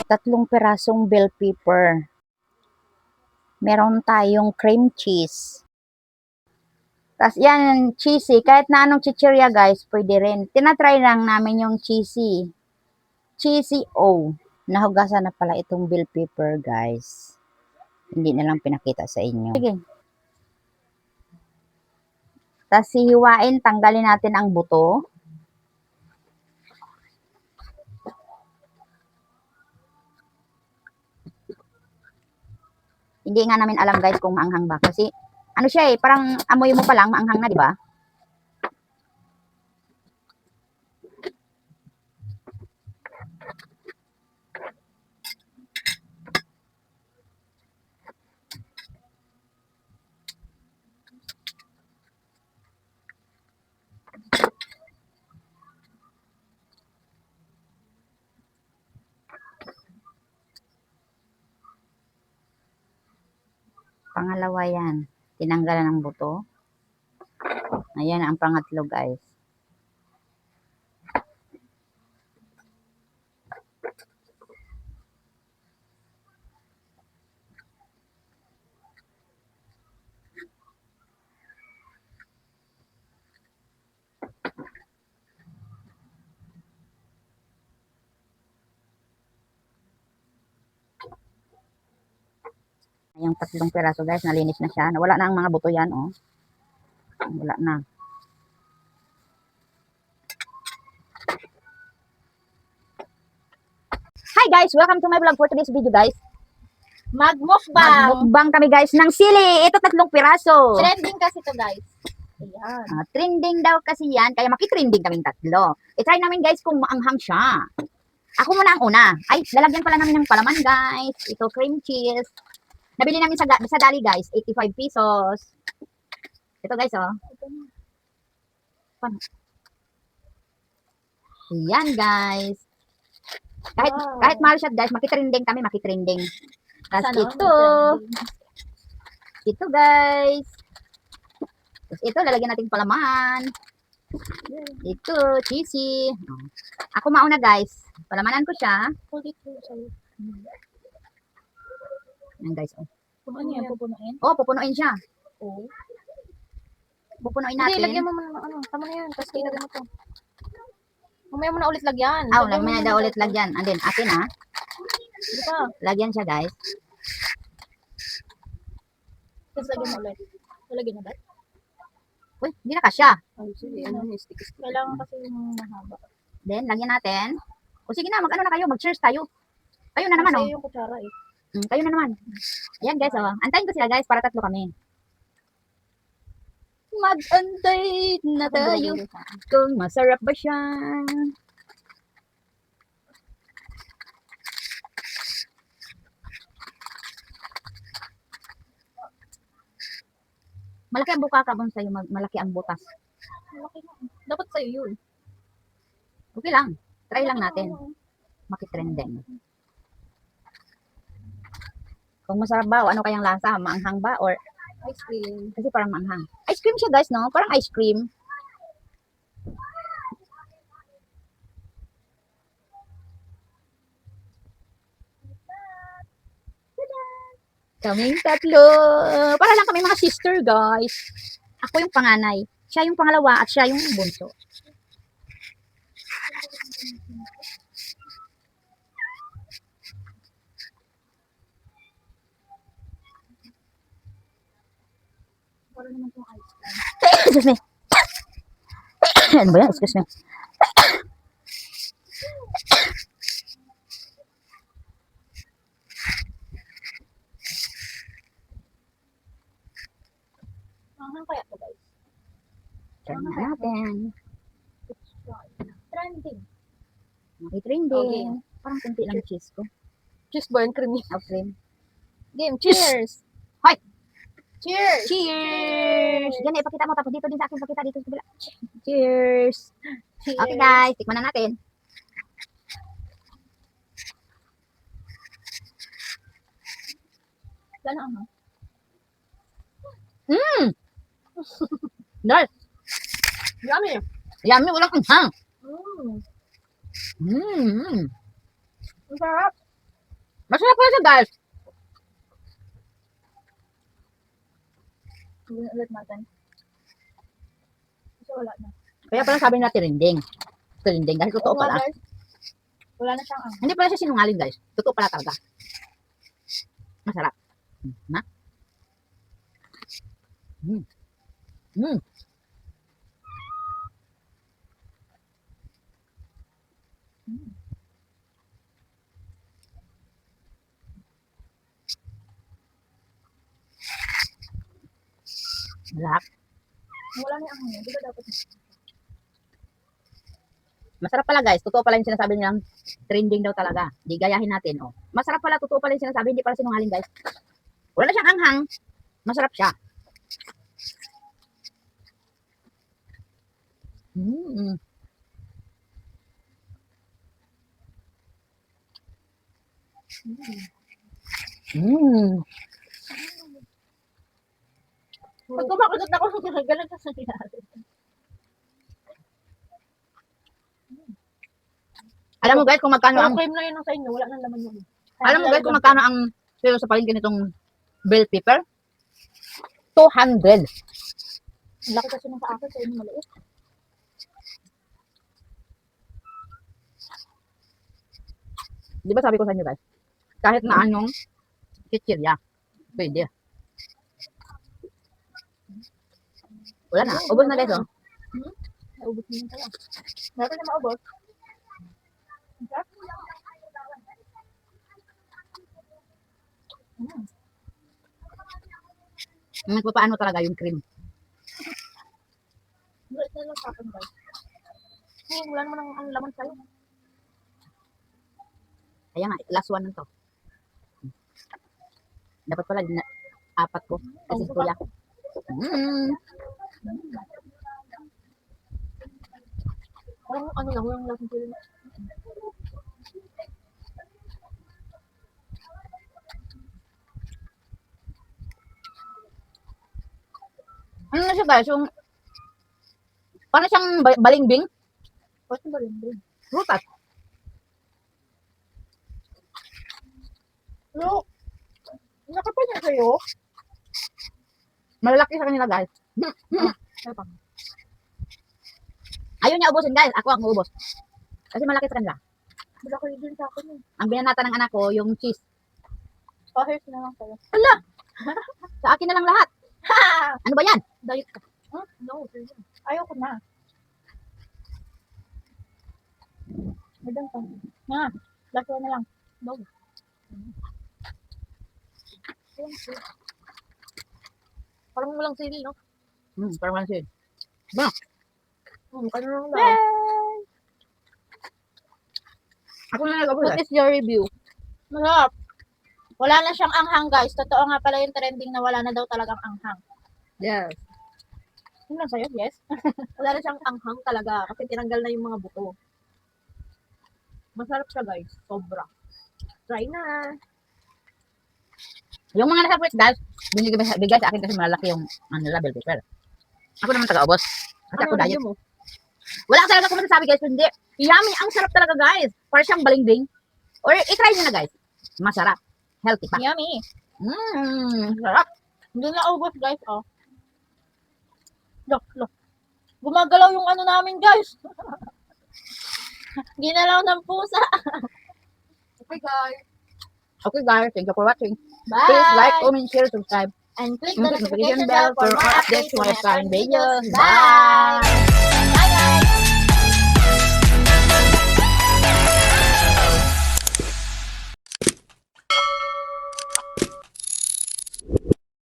Tatlong pirasong bell pepper. Meron tayong cream cheese. Tapos yan, cheesy. Kahit na anong chichirya guys, pwede rin. Tinatry lang namin yung cheesy. Cheesy O. Nahugasan na pala itong bell pepper guys. Hindi na lang pinakita sa inyo. Sige. Tapos hihiwain, tanggalin natin ang buto. Hindi nga namin alam guys kung maanghang ba. Kasi ano siya eh, parang amoy mo pa lang, maanghang na, di ba? Pangalawa yan. Tinanggalan ng buto. Ayan ang pangatlo guys. Yung tatlong piraso guys, nalinis na siya. Nawala na ang mga buto yan, oh. Wala na. Hi guys! Welcome to my vlog for today's video guys. Magmukbang kami guys ng sili. Ito tatlong piraso. Trending kasi to guys. Ayan. Trending daw kasi yan. Kaya makitrending kaming tatlo. I-try namin guys kung maanghang siya. Ako muna ang una. Ay, lalagyan pala namin ng palaman guys. Ito cream cheese. Nabili namin sa Dali guys. 85 pesos. Ito guys oh. Yan guys. Kahit mahal siya guys, makitrending kami, makitrending. Tapos ito guys. Tapos ito, lalagyan natin palaman. Ito, cheesy. Ako mauna guys. Palamanan ko siya. Yan guys. Oh. Ano yan? Pupunuin? Oh, pupunuin siya. Oo. Pupunuin Hindi, natin. lagyan mo muna ng ano. Tama na yan. Tapos ilagyan mo to. Mamaya mo na ulit lagyan. Ah, may na ulit lagyan. Andin, atin ha. Di ba? Lagyan siya guys. Tapos lagyan mo ulit. Lagyan na ba? Uy, hindi na kasya. Ay, sige. Kailangan kasi yung mahaba. Then, lagyan natin. O sige na, mag-ano na kayo, mag-cheers tayo. Kayo na naman, Kasi oh. yung kutsara eh. Kayo na naman. Ayan guys, oh. Antayin ko sila guys, para tatlo kami. Mag-antay na tayo kung masarap ba siya. Malaki ang buka ka bon sa'yo, malaki ang butas. Malaki na. Dapat sa'yo yun. Okay lang. Try lang natin. Makitrending. Kung masarap ba o ano kayang lasa, maanghang ba or Ice cream. kasi parang maanghang. Ice cream siya guys, no? Parang ice cream. Kaming tatlo. Para lang kami mga sister guys. Ako yung panganay. Siya yung pangalawa at siya yung bunso. Para naman itong ice cream. Excuse me. Ano ba yan? Excuse me. Mahang kaya to guys. Try na natin. Trending. Makitrending. Okay. Parang kunti lang cheese ko. Cheese burn creamy. Oh, cream. Game. Cheers. Hoy! Cheers. Cheers! Yan, ipakita mo. Tapos dito din sa akin. Pakita dito sa kabila. Cheers! Okay guys, tikman na natin. Wala na ano. Nice! Yummy. Yummy, walang anghang. Mm. Mmm. Ang sarap. Masarap pala siya, guys. Gawin ulit natin. Kasi wala na. Kaya pala sabi nila tirinding. Tirinding, dahil totoo Oo nga, pala. guys. Wala na siyang Hindi pala siya sinungaling, guys. Totoo pala talaga. Masarap. Na? Mm. Mm. Masarap. Wala na yung anghang. Di ba dapat? Masarap pala, guys. Totoo pala yung sinasabi nilang trending daw talaga. Di gayahin natin, oh. Masarap pala, totoo pala yung sinasabi. Hindi pala sinungaling, guys. Wala na siyang anghang. Masarap siya. Mm. Mm. Pag kumakagat ako, ganun sa nangyari. Alam mo, guys, kung magkano Pero ang... cream na yun ang sa inyo. Wala nang laman yun. Alam mo, guys, kung magkano ang kilo sa palengke nitong bell pepper? 200. Ang laki kasi nung sa akin. Sa inyo maliit. Di ba sabi ko sa inyo, guys? Kahit na anong chichirya, pwede. Wala na. Ubos na, guys, oh. Naubos na yun pala. Meron na maubos. Nagpapaano talaga yung cream. Maliit na lang sa akin, guys. Ngayon, wala naman ang laman sa'yo. Kaya nga, last one na to. Dapat pala, apat ko. Kasi si kuya. Mm. Parang ano lang, walang lasang sila. Ano na siya, guys? Yung, paano siyang balimbing? Pwede ba rin din? Rutas. No. Nakapal niya sa'yo? Malalaki sa kanila, guys. Ano pa? Ayaw niya ubusin, guys. Ako ang uubos. Kasi malaki sa kanila. Wala kayo din sa akin eh. Ang binanata ng anak ko, yung cheese. Pahit na lang sa'yo. Sa akin na lang lahat. Ano ba yan? Diet ka. Huh? No, sa'yo. Ayaw ko na. Madang pa. Nga, last one na lang. No. Parang walang sili, no? Parang wala siya. Kano lang daw. Yay! Ako na nag-ubos. What is your review? Masarap. Wala na siyang anghang, guys. Totoo nga pala yung trending na wala na daw talagang anghang. Yes. Yun lang sa'yo, yes? Wala na siyang anghang talaga kasi tinanggal na yung mga buto. Masarap siya, guys. Sobra. Try na. Yung mga nasa fruits, guys, bigay sa akin kasi malalaki yung ano, bell pepper. Ako naman taga-ubos. Kasi ako diet. Mo? Wala talaga ako masasabi, guys, kundi yummy. Ang sarap talaga, guys. Para siyang balingding. Or i-try nyo na, guys. Masarap. Healthy pa. Yummy. Sarap. Hindi na ubos, guys, oh. Look. Gumagalaw yung ano namin, guys. Ginalaw ng pusa. Okay, guys. Okay, guys. Thank you for watching. Bye. Please like, comment, share, subscribe. And click And the click notification bell for more updates to when my I upload upcoming videos. Bye.